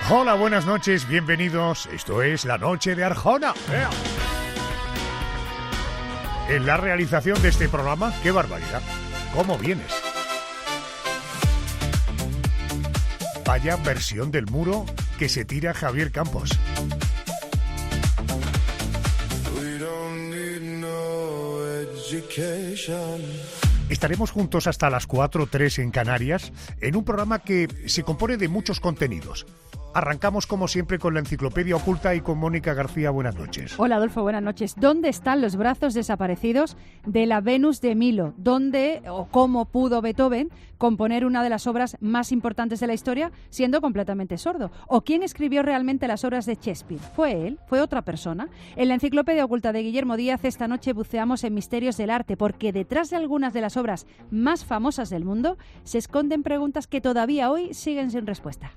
Hola, buenas noches, bienvenidos. Esto es La Noche de Arjona. En la realización de este programa, ¡qué barbaridad! ¿Cómo vienes? Vaya versión del muro que se tira Javier Campos. Estaremos juntos hasta las 4:03 en Canarias, en un programa que se compone de muchos contenidos. Arrancamos como siempre con la enciclopedia oculta y con Mónica García. Buenas noches. Hola Adolfo, buenas noches. ¿Dónde están los brazos desaparecidos de la Venus de Milo? ¿Dónde o cómo pudo Beethoven componer una de las obras más importantes de la historia siendo completamente sordo? ¿O quién escribió realmente las obras de Shakespeare? ¿Fue él? ¿Fue otra persona? En la enciclopedia oculta de Guillermo Díaz esta noche buceamos en misterios del arte, porque detrás de algunas de las obras más famosas del mundo se esconden preguntas que todavía hoy siguen sin respuesta.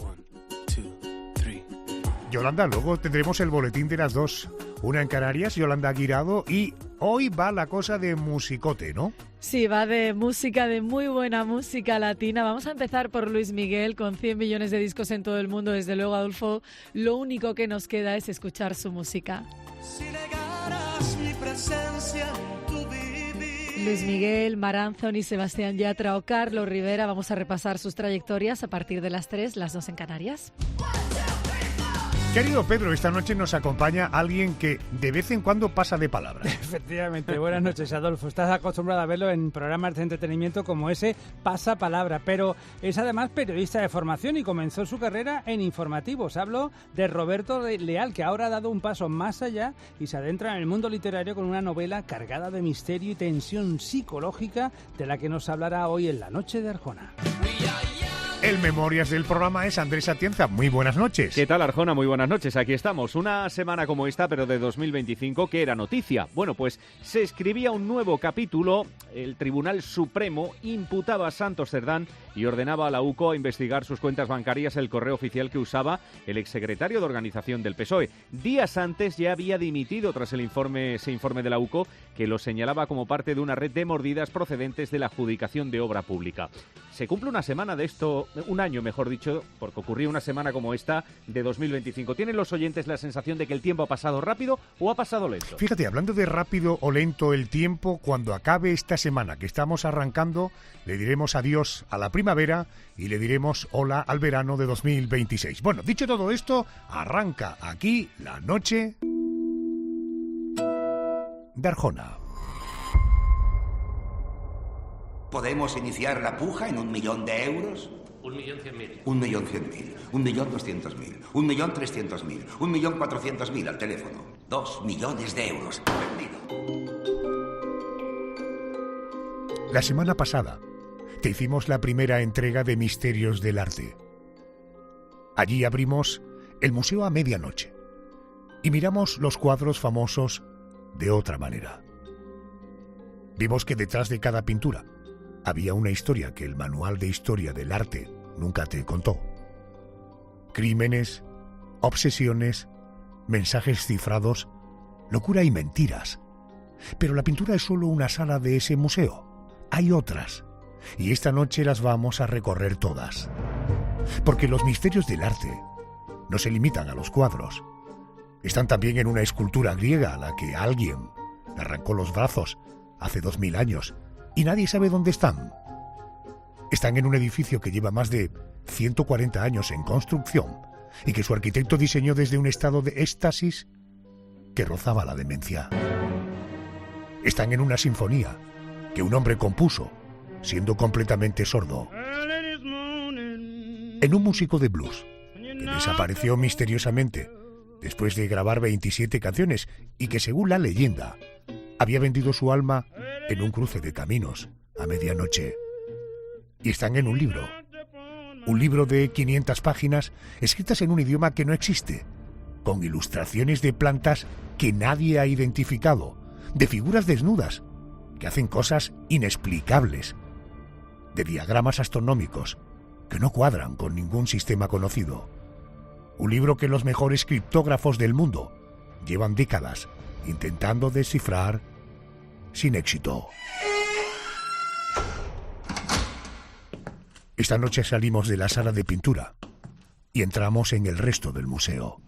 Yolanda, luego tendremos el boletín de las 2. Una en Canarias, Yolanda Guirado, y hoy va la cosa de musicote, ¿no? Sí, va de música, de muy buena música latina. Vamos a empezar por Luis Miguel, con 100 millones de discos en todo el mundo. Desde luego, Adolfo, lo único que nos queda es escuchar su música. Si negaras mi presencia en tu vivir. Luis Miguel, Mar Anthony, Sebastián Yatra o Carlos Rivera. Vamos a repasar sus trayectorias a partir de las 3, las 2 en Canarias. Querido Pedro, esta noche nos acompaña alguien que de vez en cuando pasa de palabra. Efectivamente, buenas noches, Adolfo. Estás acostumbrado a verlo en programas de entretenimiento como ese Pasa Palabra, pero es además periodista de formación y comenzó su carrera en informativos. Hablo de Roberto Leal, que ahora ha dado un paso más allá y se adentra en el mundo literario con una novela cargada de misterio y tensión psicológica, de la que nos hablará hoy en La Noche de Arjona. El Memorias del programa es Andrés Atienza. Muy buenas noches. ¿Qué tal, Arjona? Muy buenas noches. Aquí estamos. Una semana como esta, pero de 2025, que era noticia. Bueno, pues se escribía un nuevo capítulo. El Tribunal Supremo imputaba a Santos Cerdán y ordenaba a la UCO a investigar sus cuentas bancarias, el correo oficial que usaba el exsecretario de Organización del PSOE. Días antes ya había dimitido tras ese informe de la UCO, que lo señalaba como parte de una red de mordidas procedentes de la adjudicación de obra pública. Se cumple una semana de esto, un año mejor dicho, porque ocurrió una semana como esta de 2025. ¿Tienen los oyentes la sensación de que el tiempo ha pasado rápido o ha pasado lento? Fíjate, hablando de rápido o lento el tiempo, cuando acabe esta semana que estamos arrancando, le diremos adiós a la primavera y le diremos hola al verano de 2026. Bueno, dicho todo esto, arranca aquí la noche de Arjona. ¿Podemos iniciar la puja en 1.000.000 de euros? 1.100.000. 1.100.000. 1.200.000. 1.300.000. 1.400.000 al teléfono. 2 millones de euros. Vendido. La semana pasada te hicimos la primera entrega de Misterios del Arte. Allí abrimos el museo a medianoche y miramos los cuadros famosos de otra manera. Vimos que detrás de cada pintura había una historia que el manual de historia del arte nunca te contó. Crímenes, obsesiones, mensajes cifrados, locura y mentiras. Pero la pintura es solo una sala de ese museo. Hay otras, y esta noche las vamos a recorrer todas. Porque los misterios del arte no se limitan a los cuadros. Están también en una escultura griega a la que alguien le arrancó los brazos hace 2000 años y nadie sabe dónde están. Están en un edificio que lleva más de 140 años en construcción y que su arquitecto diseñó desde un estado de éxtasis que rozaba la demencia. Están en una sinfonía que un hombre compuso siendo completamente sordo. En un músico de blues que desapareció misteriosamente después de grabar 27 canciones y que, según la leyenda, había vendido su alma en un cruce de caminos a medianoche. Y están en un libro de 500 páginas escritas en un idioma que no existe, con ilustraciones de plantas que nadie ha identificado, de figuras desnudas que hacen cosas inexplicables, de diagramas astronómicos que no cuadran con ningún sistema conocido. Un libro que los mejores criptógrafos del mundo llevan décadas intentando descifrar sin éxito. Esta noche salimos de la sala de pintura y entramos en el resto del museo,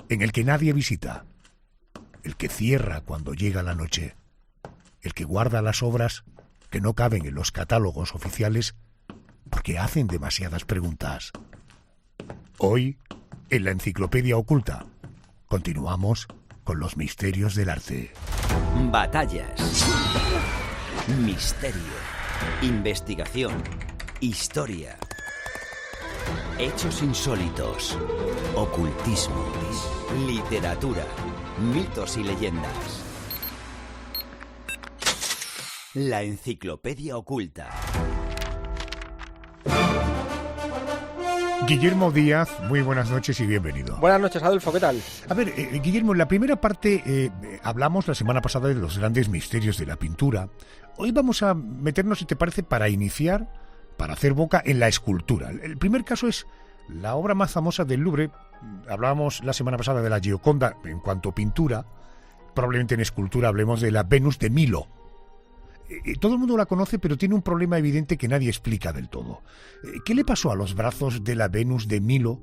en el que nadie visita, el que cierra cuando llega la noche, el que guarda las obras que no caben en los catálogos oficiales porque hacen demasiadas preguntas. Hoy, en la Enciclopedia Oculta, continuamos con los misterios del arte. Batallas, misterio, investigación, historia, hechos insólitos, ocultismo, literatura, mitos y leyendas. La Enciclopedia Oculta. Guillermo Díaz, muy buenas noches y bienvenido. Buenas noches, Adolfo, ¿qué tal? A ver, Guillermo, en la primera parte hablamos la semana pasada de los grandes misterios de la pintura. Hoy vamos a meternos, si te parece, para iniciar, para hacer boca en la escultura. El primer caso es la obra más famosa del Louvre. Hablábamos la semana pasada de la Gioconda en cuanto a pintura. Probablemente en escultura hablemos de la Venus de Milo. Todo el mundo la conoce, pero tiene un problema evidente que nadie explica del todo. ¿Qué le pasó a los brazos de la Venus de Milo?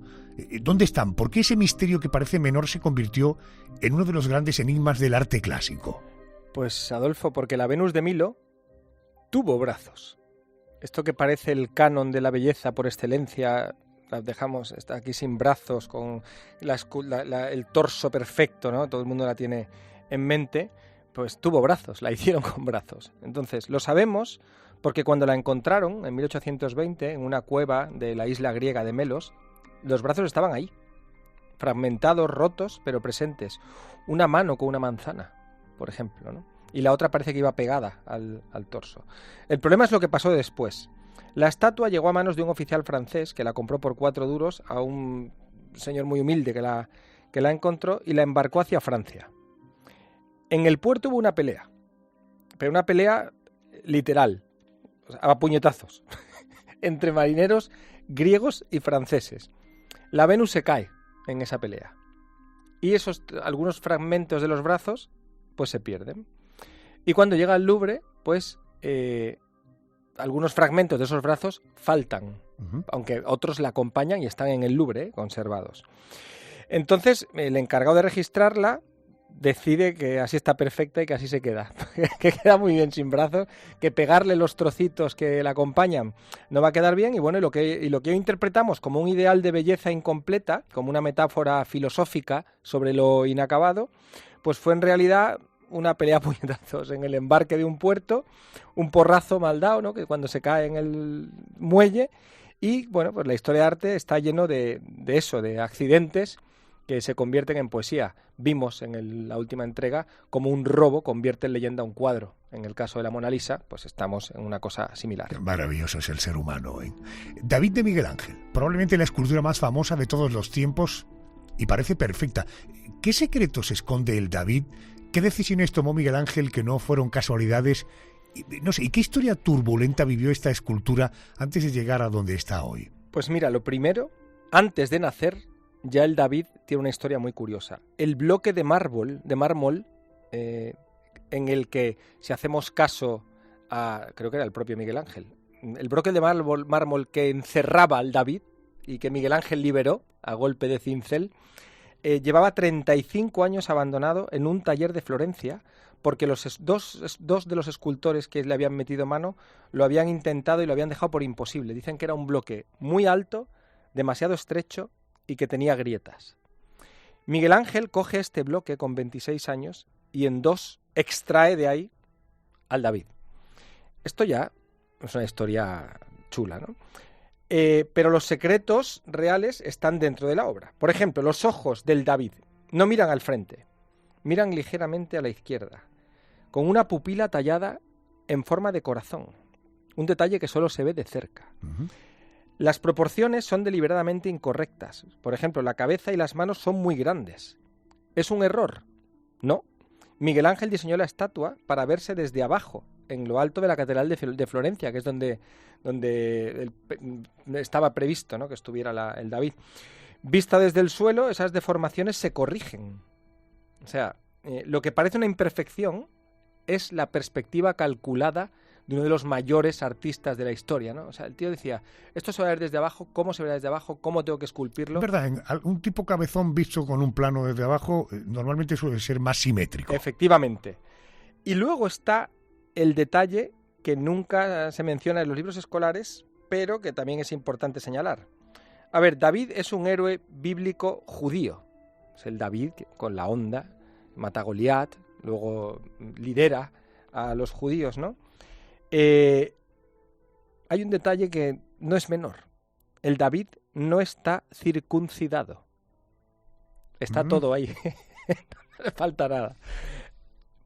¿Dónde están? ¿Por qué ese misterio que parece menor se convirtió en uno de los grandes enigmas del arte clásico? Pues, Adolfo, porque la Venus de Milo tuvo brazos. Esto que parece el canon de la belleza por excelencia, la dejamos está aquí sin brazos, con el torso perfecto, ¿no? Todo el mundo la tiene en mente. Pues tuvo brazos, la hicieron con brazos. Entonces, lo sabemos porque cuando la encontraron en 1820 en una cueva de la isla griega de Melos, los brazos estaban ahí, fragmentados, rotos, pero presentes. Una mano con una manzana, por ejemplo, ¿no? Y la otra parece que iba pegada al torso. El problema es lo que pasó después. La estatua llegó a manos de un oficial francés que la compró por 4 duros a un señor muy humilde que la encontró y la embarcó hacia Francia. En el puerto hubo una pelea, pero una pelea literal, o sea, a puñetazos, entre marineros griegos y franceses. La Venus se cae en esa pelea y algunos fragmentos de los brazos pues se pierden. Y cuando llega al Louvre, pues algunos fragmentos de esos brazos faltan, aunque otros la acompañan y están en el Louvre conservados. Entonces el encargado de registrarla decide que así está perfecta y que así se queda, que queda muy bien sin brazos, que pegarle los trocitos que la acompañan no va a quedar bien, y bueno, y lo que interpretamos como un ideal de belleza incompleta, como una metáfora filosófica sobre lo inacabado, pues fue en realidad una pelea a puñetazos en el embarque de un puerto, un porrazo mal dado, ¿no? Que cuando se cae en el muelle, y bueno, pues la historia de arte está lleno de eso, de accidentes que se convierten en poesía. Vimos en la última entrega cómo un robo convierte en leyenda un cuadro. En el caso de la Mona Lisa, pues estamos en una cosa similar. Qué maravilloso es el ser humano, ¿eh? David de Miguel Ángel, probablemente la escultura más famosa de todos los tiempos y parece perfecta. ¿Qué secretos esconde el David? ¿Qué decisiones tomó Miguel Ángel que no fueron casualidades? No sé, ¿y qué historia turbulenta vivió esta escultura antes de llegar a donde está hoy? Pues mira, lo primero, antes de nacer, ya el David tiene una historia muy curiosa. El bloque de mármol, en el que, si hacemos caso a, creo que era el propio Miguel Ángel, el bloque de mármol que encerraba al David y que Miguel Ángel liberó a golpe de cincel, llevaba 35 años abandonado en un taller de Florencia, porque los dos de los escultores que le habían metido mano lo habían intentado y lo habían dejado por imposible. Dicen que era un bloque muy alto, demasiado estrecho y que tenía grietas. Miguel Ángel coge este bloque con 26 años y en 2 extrae de ahí al David. Esto ya es una historia chula, ¿no? Pero los secretos reales están dentro de la obra. Por ejemplo, los ojos del David no miran al frente, miran ligeramente a la izquierda, con una pupila tallada en forma de corazón, un detalle que solo se ve de cerca. Las proporciones son deliberadamente incorrectas. Por ejemplo, la cabeza y las manos son muy grandes. ¿Es un error? No. Miguel Ángel diseñó la estatua para verse desde abajo, en lo alto de la Catedral de Florencia, que es donde estaba previsto, ¿no?, que estuviera el David. Vista desde el suelo, esas deformaciones se corrigen. O sea, lo que parece una imperfección es la perspectiva calculada de uno de los mayores artistas de la historia, ¿no? O sea, el tío decía, esto se va a ver desde abajo, ¿cómo se verá desde abajo? ¿Cómo tengo que esculpirlo? Es verdad, un tipo cabezón visto con un plano desde abajo normalmente suele ser más simétrico. Efectivamente. Y luego está el detalle que nunca se menciona en los libros escolares, pero que también es importante señalar. A ver, David es un héroe bíblico judío. Es el David con la onda, mata a Goliat, luego lidera a los judíos, ¿no? Hay un detalle que no es menor. El David no está circuncidado. Está todo ahí. No le falta nada.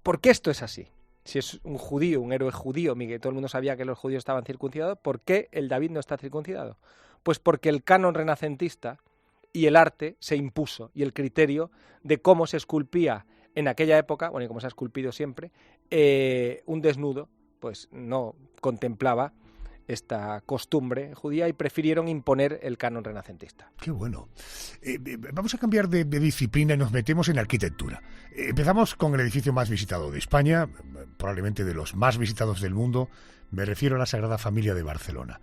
¿Por qué esto es así? Si es un judío, un héroe judío, Miguel, todo el mundo sabía que los judíos estaban circuncidados, ¿por qué el David no está circuncidado? Pues porque el canon renacentista y el arte se impuso, y el criterio de cómo se esculpía en aquella época, bueno, y como se ha esculpido siempre, un desnudo, pues no contemplaba esta costumbre judía y prefirieron imponer el canon renacentista. Qué bueno. Vamos a cambiar de disciplina y nos metemos en arquitectura. Empezamos con el edificio más visitado de España, probablemente de los más visitados del mundo. Me refiero a la Sagrada Familia de Barcelona.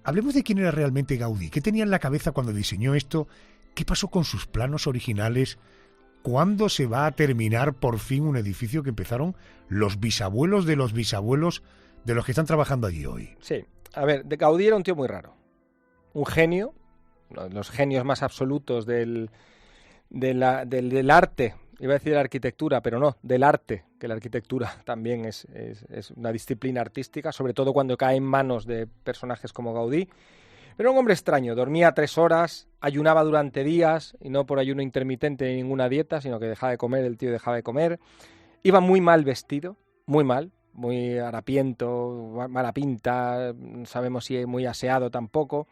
Hablemos de quién era realmente Gaudí. ¿Qué tenía en la cabeza cuando diseñó esto? ¿Qué pasó con sus planos originales? ¿Cuándo se va a terminar por fin un edificio que empezaron los bisabuelos de los que están trabajando allí hoy? Sí, a ver, Gaudí era un tío muy raro. Un genio, uno de los genios más absolutos del arte. Iba a decir de la arquitectura, pero no, del arte, que la arquitectura también es una disciplina artística, sobre todo cuando cae en manos de personajes como Gaudí. Pero un hombre extraño, dormía 3 horas, ayunaba durante días, y no por ayuno intermitente ni ninguna dieta, sino que dejaba de comer, el tío dejaba de comer. Iba muy mal vestido, muy mal, muy harapiento, mala pinta, no sabemos si muy aseado tampoco.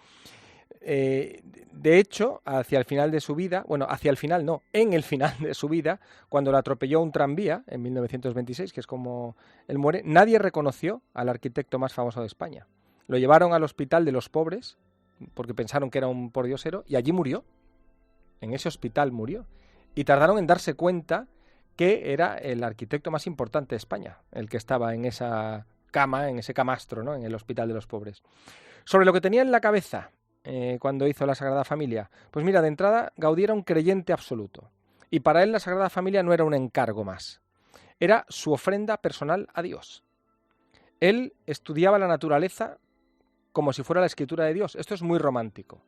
De hecho, hacia el final de su vida, bueno, hacia el final no, en el final de su vida, cuando lo atropelló un tranvía en 1926, que es como él muere, nadie reconoció al arquitecto más famoso de España. Lo llevaron al Hospital de los Pobres, porque pensaron que era un pordiosero, y allí murió. En ese hospital murió. Y tardaron en darse cuenta que era el arquitecto más importante de España, el que estaba en esa cama, en ese camastro, ¿no?, en el Hospital de los Pobres. Sobre lo que tenía en la cabeza cuando hizo la Sagrada Familia, pues mira, de entrada Gaudí era un creyente absoluto, y para él la Sagrada Familia no era un encargo más, era su ofrenda personal a Dios. Él estudiaba la naturaleza como si fuera la escritura de Dios. Esto es muy romántico.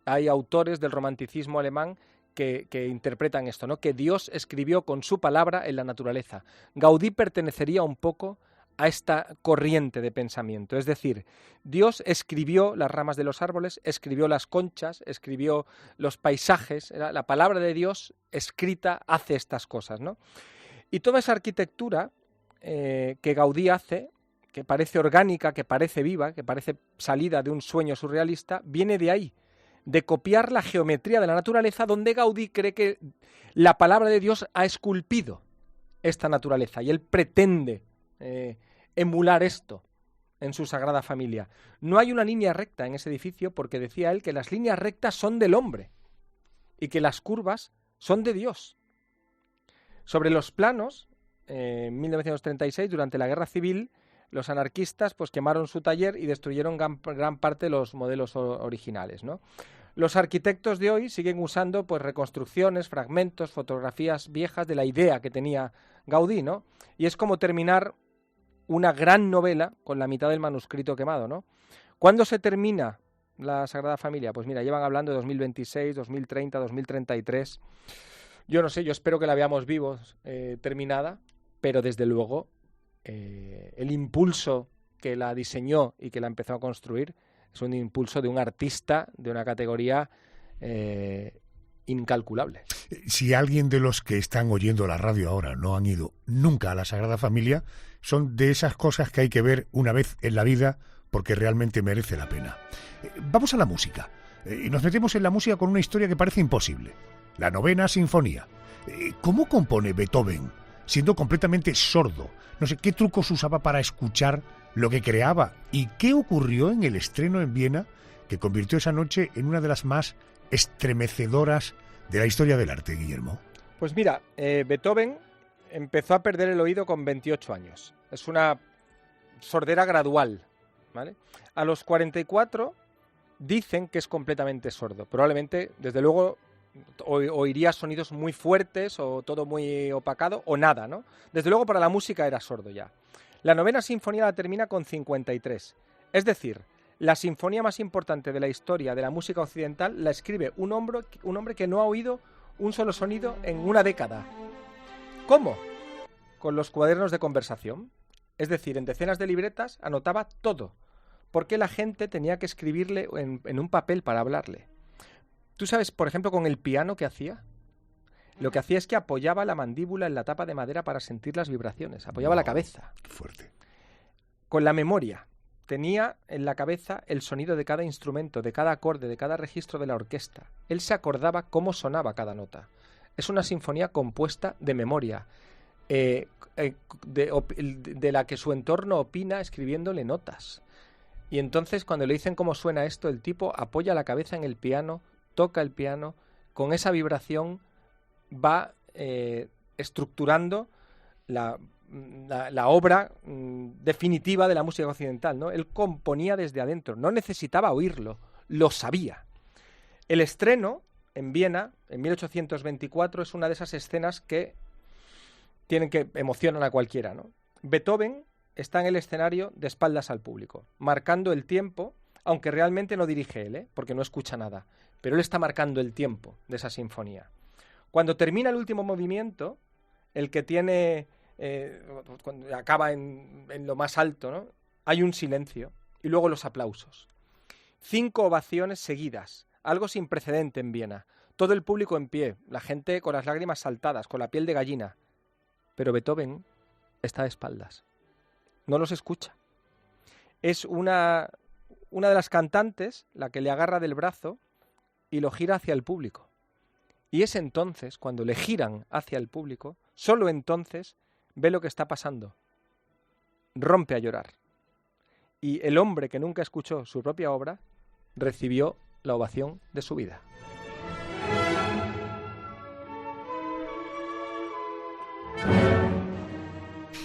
Hay autores del romanticismo alemán que interpretan esto, ¿no?, que Dios escribió con su palabra en la naturaleza. Gaudí pertenecería un poco a esta corriente de pensamiento. Es decir, Dios escribió las ramas de los árboles, escribió las conchas, escribió los paisajes. La palabra de Dios escrita hace estas cosas, ¿no? Y toda esa arquitectura que Gaudí hace, que parece orgánica, que parece viva, que parece salida de un sueño surrealista, viene de ahí, de copiar la geometría de la naturaleza, donde Gaudí cree que la palabra de Dios ha esculpido esta naturaleza, y él pretende emular esto en su Sagrada Familia. No hay una línea recta en ese edificio, porque decía él que las líneas rectas son del hombre y que las curvas son de Dios. Sobre los planos, en 1936, durante la Guerra Civil, los anarquistas pues quemaron su taller y destruyeron gran parte de los modelos originales, ¿no? Los arquitectos de hoy siguen usando pues reconstrucciones, fragmentos, fotografías viejas de la idea que tenía Gaudí, ¿no? Y es como terminar una gran novela con la mitad del manuscrito quemado, ¿no? ¿Cuándo se termina la Sagrada Familia? Pues mira, llevan hablando de 2026, 2030, 2033. Yo no sé, yo espero que la veamos vivos terminada, pero desde luego el impulso que la diseñó y que la empezó a construir es un impulso de un artista de una categoría incalculable. Si alguien de los que están oyendo la radio ahora no han ido nunca a la Sagrada Familia, son de esas cosas que hay que ver una vez en la vida porque realmente merece la pena. Vamos a la música. Y nos metemos en la música con una historia que parece imposible. La Novena Sinfonía. ¿Cómo compone Beethoven siendo completamente sordo? No sé, ¿qué trucos usaba para escuchar lo que creaba? ¿Y qué ocurrió en el estreno en Viena que convirtió esa noche en una de las más estremecedoras de la historia del arte, Guillermo? Pues mira, Beethoven empezó a perder el oído con 28 años. Es una sordera gradual, ¿vale? A los 44 dicen que es completamente sordo. Probablemente, desde luego, oiría sonidos muy fuertes o todo muy opacado o nada, ¿no? Desde luego para la música era sordo ya. La 9ª sinfonía la termina con 53. Es decir, la sinfonía más importante de la historia de la música occidental la escribe un hombre que no ha oído un solo sonido en una década. ¿Cómo? Con los cuadernos de conversación. Es decir, en decenas de libretas anotaba todo, porque la gente tenía que escribirle en un papel para hablarle. ¿Tú sabes, por ejemplo, con el piano qué hacía? Lo que hacía es que apoyaba la mandíbula en la tapa de madera para sentir las vibraciones, apoyaba la cabeza. Qué fuerte. Con la memoria, tenía en la cabeza el sonido de cada instrumento, de cada acorde, de cada registro de la orquesta. Él se acordaba cómo sonaba cada nota. Es una sinfonía compuesta de memoria, de la que su entorno opina escribiéndole notas. Y entonces, cuando le dicen cómo suena esto, el tipo apoya la cabeza en el piano, toca el piano, con esa vibración va estructurando la obra definitiva de la música occidental, ¿no? Él componía desde adentro, no necesitaba oírlo, lo sabía. El estreno en Viena, en 1824, es una de esas escenas que emocionan a cualquiera, ¿no? Beethoven está en el escenario de espaldas al público, marcando el tiempo, aunque realmente no dirige él, porque no escucha nada, pero él está marcando el tiempo de esa sinfonía. Cuando termina el último movimiento, el que tiene... cuando acaba en lo más alto, ¿no? Hay un silencio y luego los aplausos. 5 ovaciones seguidas, algo sin precedente en Viena. Todo el público en pie, la gente con las lágrimas saltadas, con la piel de gallina. Pero Beethoven está de espaldas. No los escucha. Es una de las cantantes la que le agarra del brazo y lo gira hacia el público. Y es entonces, cuando le giran hacia el público, solo entonces ve lo que está pasando. Rompe a llorar. Y el hombre que nunca escuchó su propia obra recibió la ovación de su vida.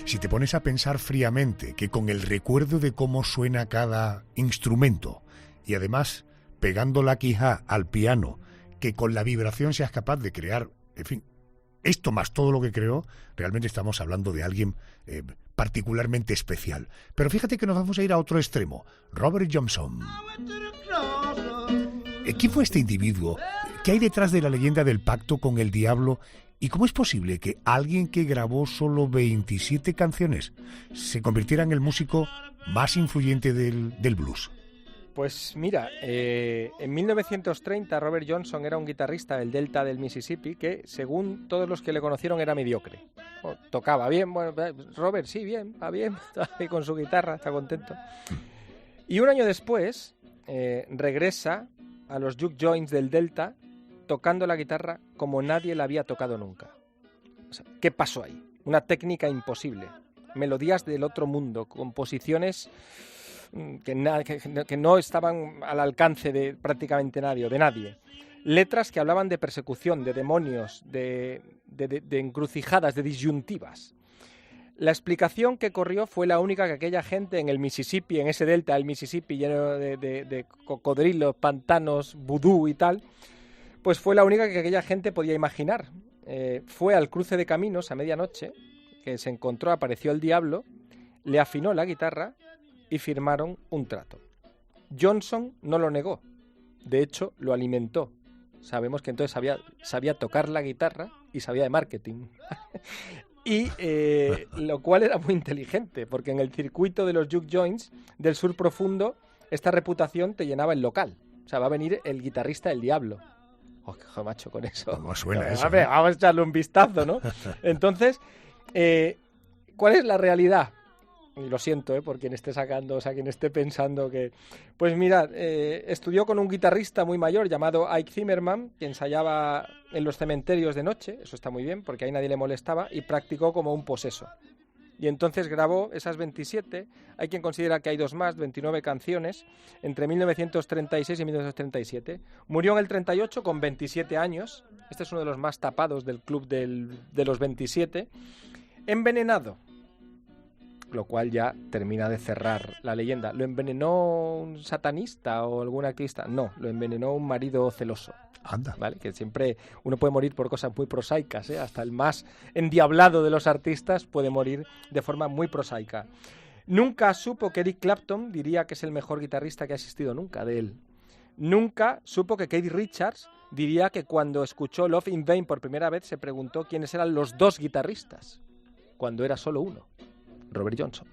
Si te pones a pensar fríamente que con el recuerdo de cómo suena cada instrumento y además pegando la quija al piano, que con la vibración seas capaz de crear, en fin, esto más todo lo que creó, realmente estamos hablando de alguien particularmente especial. Pero fíjate que nos vamos a ir a otro extremo. Robert Johnson. ¿Quién fue este individuo? ¿Qué hay detrás de la leyenda del pacto con el diablo? ¿Y cómo es posible que alguien que grabó solo 27 canciones se convirtiera en el músico más influyente del blues? Pues mira, en 1930 Robert Johnson era un guitarrista del delta del Mississippi que, según todos los que le conocieron, era mediocre. Tocaba bien, bueno, Robert, sí, bien, va bien, está ahí con su guitarra, está contento. Y un año después regresa a los juke joints del delta tocando la guitarra como nadie la había tocado nunca. O sea, ¿qué pasó ahí? Una técnica imposible, melodías del otro mundo, composiciones que no estaban al alcance de prácticamente nadie o de nadie. Letras que hablaban de persecución, de demonios, de encrucijadas, de disyuntivas. La explicación que corrió fue la única que aquella gente en el Mississippi, en ese delta del Mississippi lleno de cocodrilos, pantanos, vudú y tal, pues fue la única que aquella gente podía imaginar. Fue al cruce de caminos a medianoche, que se encontró, apareció el diablo, le afinó la guitarra y firmaron un trato. Johnson no lo negó, de hecho lo alimentó. Sabemos que entonces sabía tocar la guitarra y sabía de marketing. Y lo cual era muy inteligente, porque en el circuito de los juke joints del sur profundo esta reputación te llenaba el local. O sea, va a venir el guitarrista del diablo. ¡Oh, qué macho con eso! ¿Cómo suena eso? Vamos a echarle un vistazo, ¿no? Entonces, ¿cuál es la realidad? Y lo siento, por quien esté sacando, o sea, quien esté pensando que... Pues mirad, estudió con un guitarrista muy mayor llamado Ike Zimmerman, que ensayaba en los cementerios de noche, eso está muy bien, porque ahí nadie le molestaba, y practicó como un poseso. Y entonces grabó esas 27, hay quien considera que hay 2 más, 29 canciones, entre 1936 y 1937. Murió en el 38 con 27 años, este es uno de los más tapados del club de los 27, envenenado. lo cual ya termina de cerrar la leyenda. ¿Lo envenenó un satanista o algún activista? No, lo envenenó un marido celoso. Anda. ¿Vale? Que siempre uno puede morir por cosas muy prosaicas, ¿eh? Hasta el más endiablado de los artistas puede morir de forma muy prosaica. Nunca supo que Eric Clapton diría que es el mejor guitarrista que ha existido nunca de él. Nunca supo que Keith Richards diría que cuando escuchó Love in Vain por primera vez se preguntó quiénes eran los dos guitarristas, cuando era solo uno, Robert Johnson.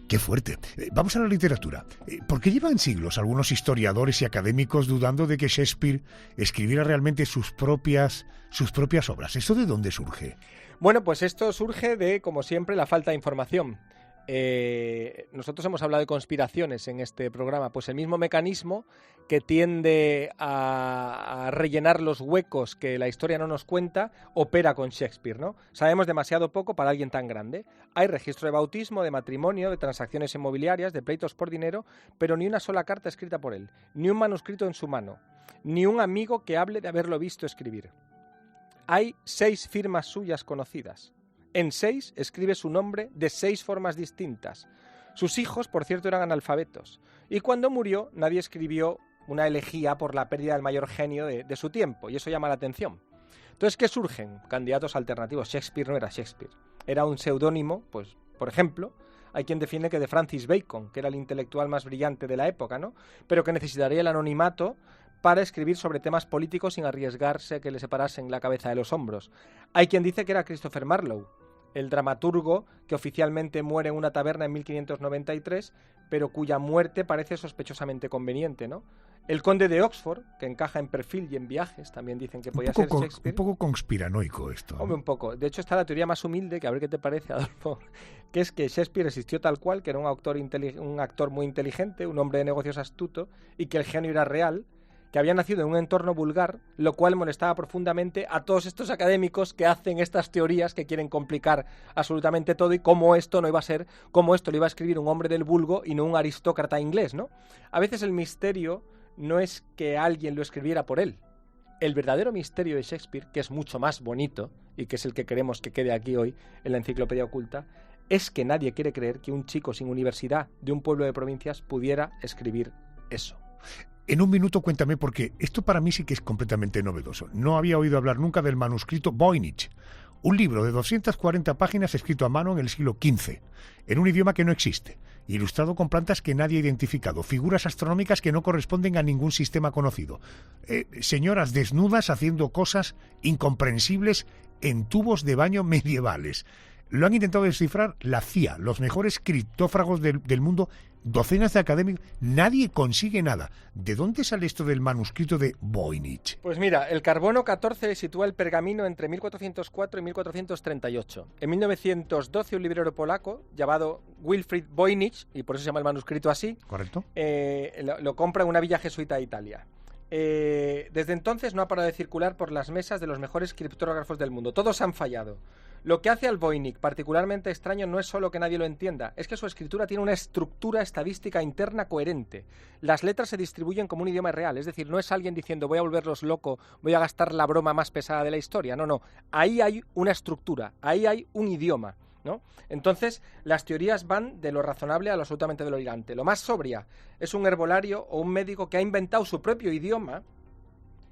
¡Qué fuerte! Vamos a la literatura. ¿Por qué llevan siglos algunos historiadores y académicos dudando de que Shakespeare escribiera realmente sus propias obras? ¿Esto de dónde surge? Bueno, pues esto surge de, como siempre, la falta de información. Nosotros hemos hablado de conspiraciones en este programa, pues el mismo mecanismo que tiende a rellenar los huecos que la historia no nos cuenta, opera con Shakespeare, ¿no? Sabemos demasiado poco para alguien tan grande. Hay registro de bautismo, de matrimonio, de transacciones inmobiliarias, de pleitos por dinero, pero ni una sola carta escrita por él, ni un manuscrito en su mano, ni un amigo que hable de haberlo visto escribir. Hay 6 firmas suyas conocidas. En 6 escribe su nombre de 6 formas distintas. Sus hijos, por cierto, eran analfabetos. Y cuando murió, nadie escribió una elegía por la pérdida del mayor genio de su tiempo. Y eso llama la atención. Entonces, ¿qué surgen? Candidatos alternativos. Shakespeare no era Shakespeare. Era un seudónimo, pues, por ejemplo, hay quien defiende que de Francis Bacon, que era el intelectual más brillante de la época, ¿no? Pero que necesitaría el anonimato para escribir sobre temas políticos sin arriesgarse que le separasen la cabeza de los hombros. Hay quien dice que era Christopher Marlowe, el dramaturgo que oficialmente muere en una taberna en 1593, pero cuya muerte parece sospechosamente conveniente, ¿no? El conde de Oxford, que encaja en perfil y en viajes, también dicen que podía ser Shakespeare. Un poco conspiranoico esto, ¿no? Hombre, un poco. De hecho, está la teoría más humilde, que a ver qué te parece, Adolfo, que es que Shakespeare existió tal cual, que era un actor muy inteligente, un hombre de negocios astuto, y que el genio era real, que había nacido en un entorno vulgar, lo cual molestaba profundamente a todos estos académicos que hacen estas teorías que quieren complicar absolutamente todo, y cómo esto no iba a ser, cómo esto lo iba a escribir un hombre del vulgo y no un aristócrata inglés, ¿no? A veces el misterio no es que alguien lo escribiera por él. El verdadero misterio de Shakespeare, que es mucho más bonito, y que es el que queremos que quede aquí hoy en la Enciclopedia Oculta, es que nadie quiere creer que un chico sin universidad de un pueblo de provincias pudiera escribir eso. En un minuto cuéntame, porque esto para mí sí que es completamente novedoso. No había oído hablar nunca del manuscrito Voynich, un libro de 240 páginas escrito a mano en el siglo XV, en un idioma que no existe, ilustrado con plantas que nadie ha identificado, figuras astronómicas que no corresponden a ningún sistema conocido, señoras desnudas haciendo cosas incomprensibles en tubos de baño medievales. Lo han intentado descifrar la CIA, los mejores criptófagos del mundo, docenas de académicos. Nadie consigue nada. ¿De dónde sale esto del manuscrito de Voynich? Pues mira, el carbono 14 sitúa el pergamino entre 1404 y 1438. En 1912 un librero polaco llamado Wilfrid Voynich, y por eso se llama el manuscrito así, ¿correcto? Lo compra en una villa jesuita de Italia. Desde entonces no ha parado de circular por las mesas de los mejores criptógrafos del mundo. Todos han fallado. Lo que hace al Voynich particularmente extraño no es solo que nadie lo entienda, es que su escritura tiene una estructura estadística interna coherente. Las letras se distribuyen como un idioma real, es decir, no es alguien diciendo voy a volverlos loco, voy a gastar la broma más pesada de la historia, no. Ahí hay una estructura, ahí hay un idioma, ¿no? Entonces, las teorías van de lo razonable a lo absolutamente delirante. Lo más sobria es un herbolario o un médico que ha inventado su propio idioma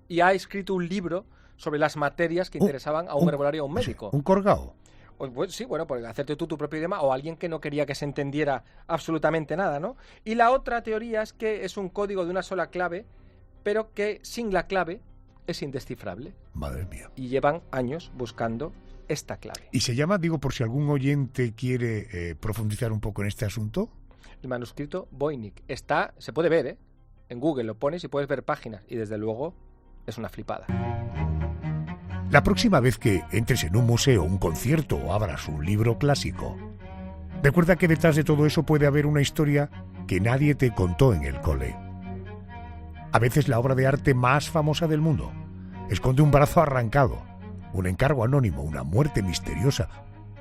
y ha escrito un libro sobre las materias que interesaban a un herbolario o a un médico. ¿Un colgado? Pues sí, bueno, por hacerte tú tu propio idioma, o alguien que no quería que se entendiera absolutamente nada, ¿no? Y la otra teoría es que es un código de una sola clave, pero que sin la clave es indescifrable. Madre mía. Y llevan años buscando esta clave. ¿Y se llama, digo, por si algún oyente quiere profundizar un poco en este asunto? El manuscrito Voynich. Se puede ver, en Google lo pones y puedes ver páginas, y desde luego es una flipada. La próxima vez que entres en un museo, un concierto o abras un libro clásico, recuerda que detrás de todo eso puede haber una historia que nadie te contó en el cole. A veces la obra de arte más famosa del mundo esconde un brazo arrancado, un encargo anónimo, una muerte misteriosa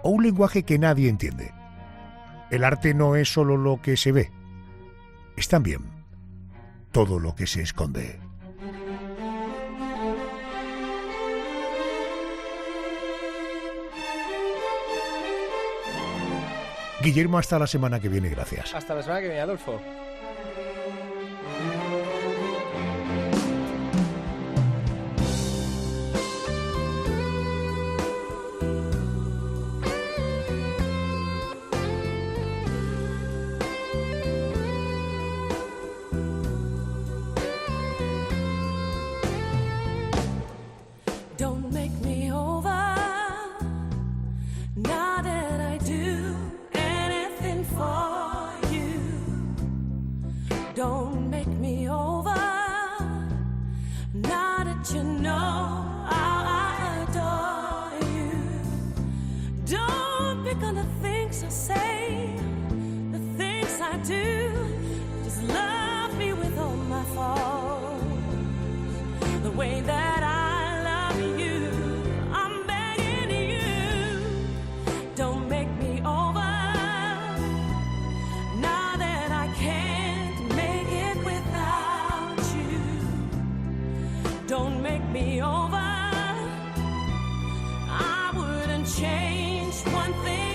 o un lenguaje que nadie entiende. El arte no es solo lo que se ve, es también todo lo que se esconde. Guillermo, hasta la semana que viene, gracias. Hasta la semana que viene, Adolfo. Don't make me over. Now that you know how I adore you. Don't pick on the things I say, the things I do. Just love me with all my faults. The way that I love you, I'm begging you. Don't make me over. Now that I can't make it without you. Don't make me over. I wouldn't change one thing.